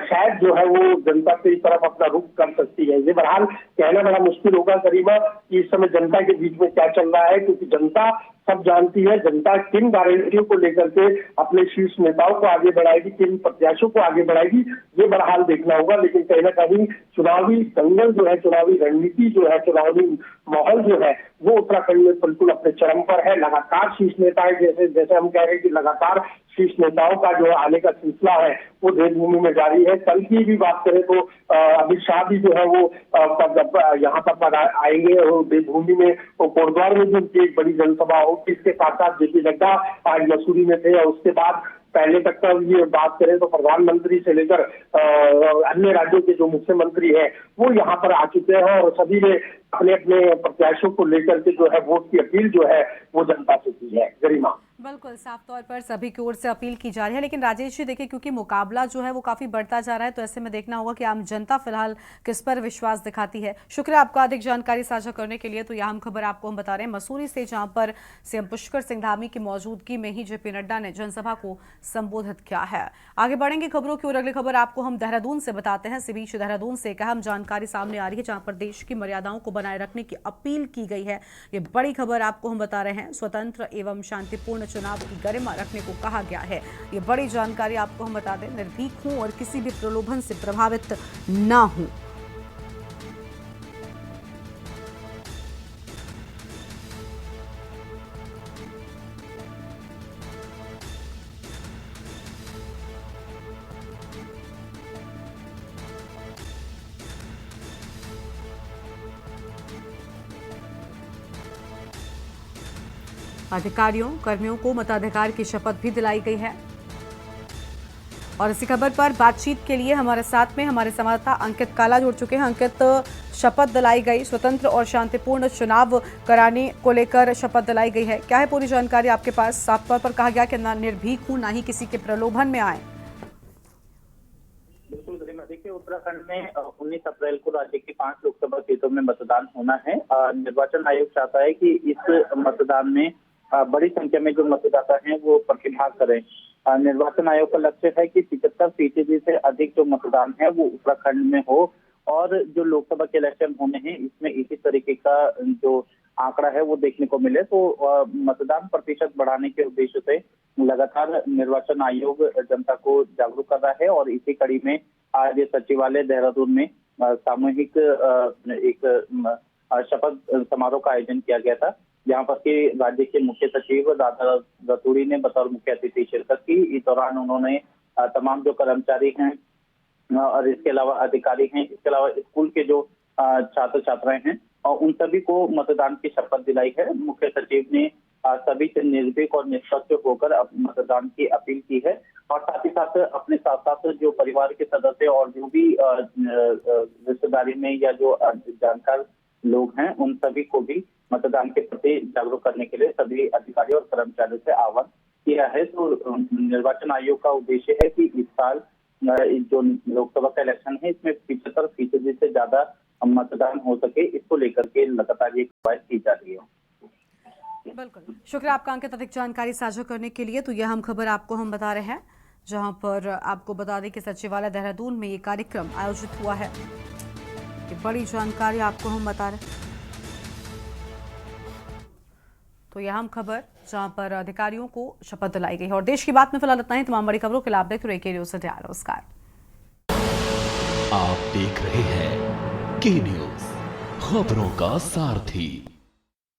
शायद जो है वो जनता की तरफ अपना रुख कर सकती है। ये बहरहाल कहना बड़ा मुश्किल होगा गरिमा कि इस समय जनता के बीच में क्या चल रहा है, क्योंकि जनता सब जानती है जनता किन गारंटियों को लेकर के अपने शीर्ष नेताओं को आगे बढ़ाएगी, किन प्रत्याशियों को आगे बढ़ाएगी, ये बहरहाल देखना होगा। लेकिन कहीं ना कहीं चुनावी दंगल जो है, चुनावी रणनीति जो है, चुनावी माहौल जो है वो उत्तराखंड में बिल्कुल अपने चरम पर है। लगातार शीर्ष नेताएं जैसे हम कह रहे हैं कि लगातार शीर्ष नेताओं का जो आने का सिलसिला है वो देवभूमि में जारी है। कल की भी बात करें तो अमित शाह भी जो है वो यहाँ पर आएंगे और देवभूमि में कोटद्वार में भी उनकी एक बड़ी जनसभा होगी। इसके साथ साथ जेपी नड्डा आज मसूरी में थे और उसके बाद पहले तक का ये बात करें तो प्रधानमंत्री से लेकर अन्य राज्यों के जो मुख्यमंत्री हैं वो यहाँ पर आ चुके हैं और सभी ने अपने अपने प्रत्याशियों को लेकर के जो है वोट की अपील जो है वो जनता से की है। गरिमा बिल्कुल साफ तौर पर सभी की ओर से अपील की जा रही है। लेकिन राजेश जी देखिए, क्योंकि मुकाबला जो है वो काफी बढ़ता जा रहा है तो ऐसे में देखना होगा कि आम जनता फिलहाल किस पर विश्वास दिखाती है। शुक्रिया आपका अधिक जानकारी साझा करने के लिए। तो यह खबर आपको हम बता रहे हैं मसूरी से, जहां पर सीएम पुष्कर सिंह धामी की मौजूदगी में ही जेपी नड्डा ने जनसभा को संबोधित किया है। आगे बढ़ेंगे खबरों की ओर। अगली खबर आपको हम देहरादून से बताते हैं। इसी बीच देहरादून से एक अहम जानकारी सामने आ रही है, जहां पर देश की मर्यादाओं को बनाए रखने की अपील की गई है। ये बड़ी खबर आपको हम बता रहे हैं। स्वतंत्र एवं शांतिपूर्ण चुनाव की गरिमा रखने को कहा गया है। ये बड़ी जानकारी आपको हम बता दें। निर्भीक हूं और किसी भी प्रलोभन से प्रभावित ना हूं। अधिकारियों कर्मियों को मताधिकार की शपथ भी दिलाई गई है। और इसी खबर पर बातचीत के लिए हमारे साथ में हमारे संवाददाता अंकित काला जुड़ चुके हैं। अंकित, शपथ दिलाई गई, स्वतंत्र और शांतिपूर्ण चुनाव कराने को लेकर शपथ दिलाई गई है, क्या है पूरी जानकारी आपके पास? साफ तौर पर कहा गया कि ना निर्भीक हूं, ना ही किसी के प्रलोभन में आए। बिल्कुल, देखिए उत्तराखंड में 19 अप्रैल को राज्य की 5 लोकसभा सीटों में मतदान होना है। निर्वाचन आयोग चाहता है कि इस मतदान में बड़ी संख्या में जो मतदाता हैं वो प्रतिभाग करें। निर्वाचन आयोग का लक्ष्य है कि 75% से अधिक जो मतदान है वो उत्तराखंड में हो और जो लोकसभा के इलेक्शन होने हैं इसमें इसी तरीके का जो आंकड़ा है वो देखने को मिले। तो मतदान प्रतिशत बढ़ाने के उद्देश्य से लगातार निर्वाचन आयोग जनता को जागरूक कर रहा है और इसी कड़ी में आज सचिवालय देहरादून में सामूहिक एक शपथ समारोह का आयोजन किया गया था, जहां पर के राज्य के मुख्य सचिव राधा रतूड़ी ने बतौर मुख्य अतिथि शिरकत की। इस दौरान उन्होंने तमाम जो कर्मचारी हैं और इसके अलावा अधिकारी हैं, इसके अलावा स्कूल के जो छात्र छात्राएं हैं और उन सभी को मतदान की शपथ दिलाई है। मुख्य सचिव ने सभी से निर्भीक और निष्पक्ष होकर मतदान की अपील की है और साथ ही साथ अपने साथ साथ जो परिवार के सदस्य और जो भी रिश्तेदारी में या जो जानकार लोग हैं उन सभी को भी मतदान के प्रति जागरूक करने के लिए सभी अधिकारी और कर्मचारियों से आह्वान किया है। तो निर्वाचन आयोग का उद्देश्य है कि इस साल जो लोकसभा का इलेक्शन है इसमें 75% से ज्यादा मतदान हो सके, इसको लेकर के लगातार ये कवायद की जा रही है। बिल्कुल, शुक्रिया आपका अंकित अधिक जानकारी साझा करने के लिए। तो यह हम खबर आपको हम बता रहे हैं, जहां पर आपको बता दें कि सचिवालय देहरादून में ये कार्यक्रम आयोजित हुआ है। ये बड़ी जानकारी आपको हम बता रहे हैं। तो यह हम खबर जहां पर अधिकारियों को शपथ दिलाई गई है। और देश की बात में फिलहाल इतना ही। तमाम बड़ी खबरों के लिए आप देख रहे हैं न्यूज़ इंडिया। नमस्कार, आप देख रहे हैं के न्यूज़, खबरों का सारथी।